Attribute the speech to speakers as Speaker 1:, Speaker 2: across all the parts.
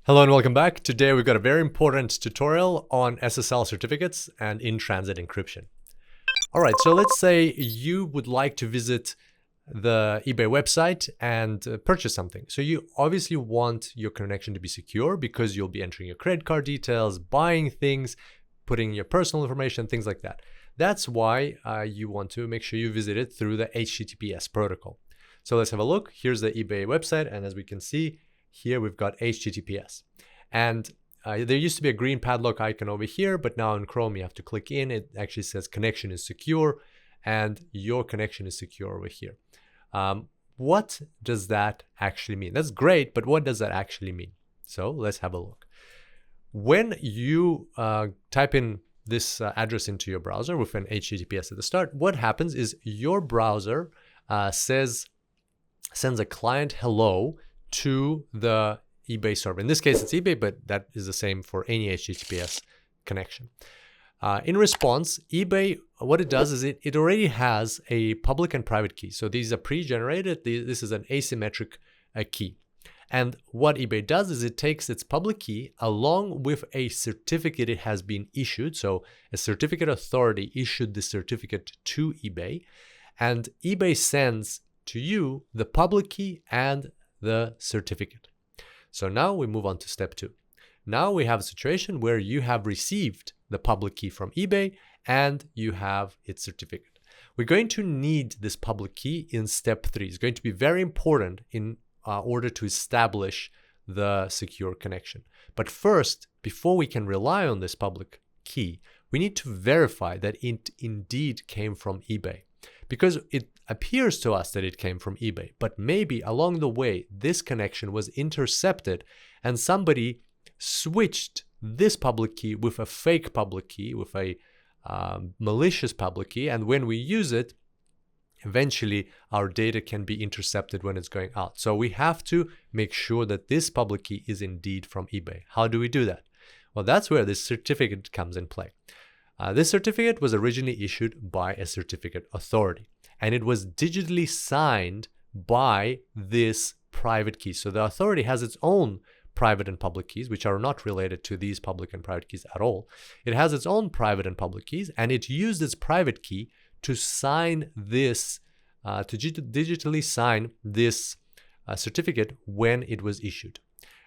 Speaker 1: Hello and welcome back. Today we've got a very important tutorial on SSL certificates and in-transit encryption. All right, so let's say you would like to visit the eBay website and purchase something. So you obviously want your connection to be secure because you'll be entering your credit card details, buying things, putting your personal information, things like that. That's why you want to make sure you visit it through the HTTPS protocol. So let's have a look. Here's the eBay website, and as we can see, here we've got HTTPS. And there used to be a green padlock icon over here, but now in Chrome you have to click in. It actually says connection is secure, and your connection is secure over here. What does that actually mean? That's great, but what does that actually mean? So let's have a look. When you type in this address into your browser with an HTTPS at the start, what happens is your browser sends a client hello to the eBay server. In this case, it's eBay, but that is the same for any HTTPS connection. In response, eBay, what it does is it already has a public and private key. So these are pre-generated. This is an asymmetric key. And what eBay does is it takes its public key along with a certificate it has been issued. So a certificate authority issued the certificate to eBay, and eBay sends to you the public key and the certificate. So now we move on to step 2. Now we have a situation where you have received the public key from eBay and you have its certificate. We're going to need this public key in step 3. It's going to be very important in order to establish the secure connection. But first, before we can rely on this public key, we need to verify that it indeed came from eBay. Because it appears to us that it came from eBay, but maybe along the way, this connection was intercepted and somebody switched this public key with a fake public key, with a malicious public key. And when we use it, eventually our data can be intercepted when it's going out. So we have to make sure that this public key is indeed from eBay. How do we do that? Well, that's where this certificate comes in play. This certificate was originally issued by a certificate authority, and it was digitally signed by this private key. So the authority has its own private and public keys, which are not related to these public and private keys at all. It has its own private and public keys, and it used its private key to sign this, digitally sign this certificate when it was issued.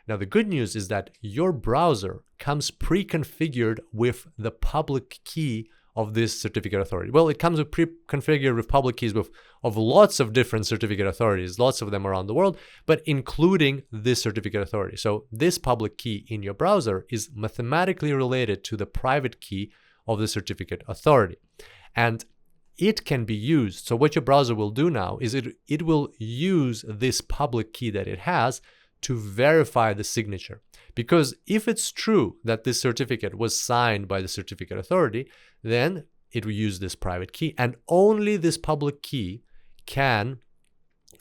Speaker 1: Now, the good news is that your browser comes pre-configured with the public key of this certificate authority. Well, it comes pre-configured with public keys of lots of different certificate authorities, lots of them around the world, but including this certificate authority. So this public key in your browser is mathematically related to the private key of the certificate authority. And it can be used. So what your browser will do now is it will use this public key that it has to verify the signature. Because if it's true that this certificate was signed by the certificate authority, then it will use this private key, and only this public key can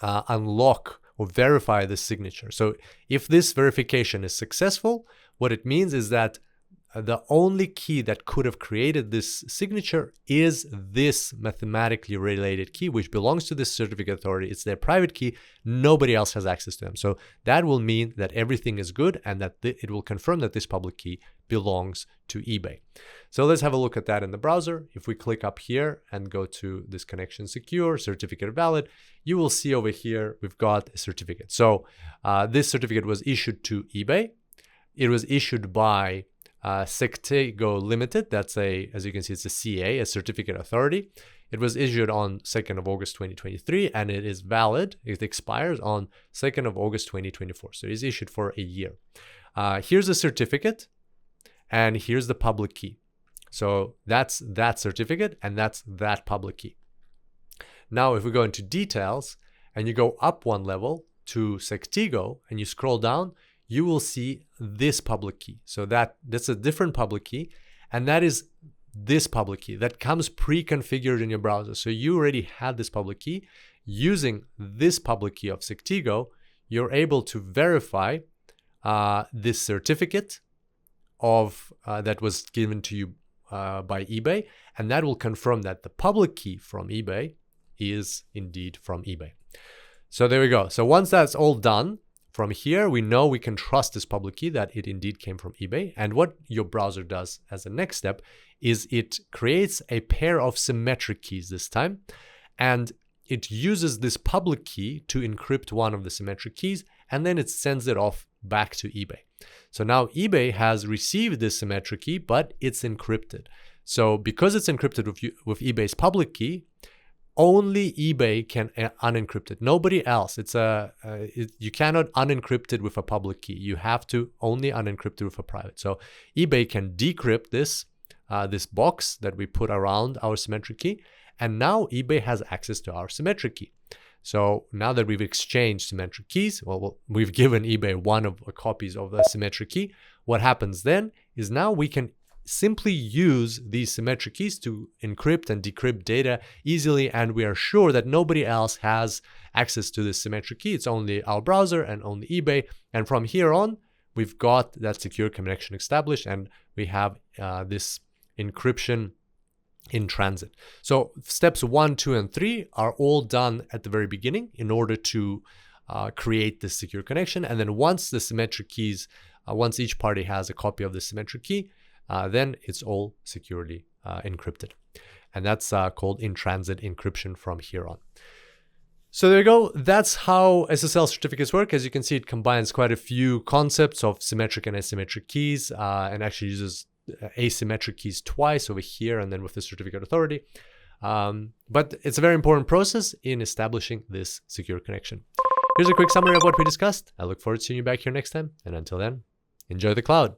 Speaker 1: unlock or verify the signature. So if this verification is successful, what it means is that the only key that could have created this signature is this mathematically related key, which belongs to this certificate authority. It's their private key. Nobody else has access to them. So that will mean that everything is good, and that it will confirm that this public key belongs to eBay. So let's have a look at that in the browser. If we click up here and go to this connection secure, certificate valid, you will see over here we've got a certificate. So this certificate was issued to eBay. It was issued by Sectigo Limited. That's as you can see, it's a CA, a certificate authority. It was issued on 2nd of August 2023, and it is valid. It expires on 2nd of August 2024. So it is issued for a year. Here's the certificate, and here's the public key. So that's that certificate, and that's that public key. Now, if we go into details and you go up one level to Sectigo and you scroll down, you will see this public key. So that's a different public key, and that is this public key that comes pre-configured in your browser. So you already had this public key. Using this public key of Sectigo, you're able to verify this certificate that was given to you by eBay, and that will confirm that the public key from eBay is indeed from eBay. So there we go. So once that's all done, from here, we know we can trust this public key that it indeed came from eBay. And what your browser does as a next step is it creates a pair of symmetric keys this time. And it uses this public key to encrypt one of the symmetric keys, and then it sends it off back to eBay. So now eBay has received this symmetric key, but it's encrypted. So because it's encrypted with eBay's public key, only eBay can unencrypt it. Nobody else. You cannot unencrypt it with a public key. You have to only unencrypt it with a private. So eBay can decrypt this box that we put around our symmetric key, and now eBay has access to our symmetric key. So now that we've exchanged symmetric keys, well, we've given eBay one of the copies of the symmetric key. What happens then is now we can simply use these symmetric keys to encrypt and decrypt data easily, and we are sure that nobody else has access to this symmetric key. It's only our browser and only eBay. And from here on, we've got that secure connection established, and we have this encryption in transit. So steps 1, 2, and 3 are all done at the very beginning in order to create this secure connection. And then once the symmetric keys, once each party has a copy of the symmetric key, then it's all securely encrypted. And that's called in-transit encryption from here on. So there you go. That's how SSL certificates work. As you can see, it combines quite a few concepts of symmetric and asymmetric keys, and actually uses asymmetric keys twice over here and then with the certificate authority. But it's a very important process in establishing this secure connection. Here's a quick summary of what we discussed. I look forward to seeing you back here next time. And until then, enjoy the cloud.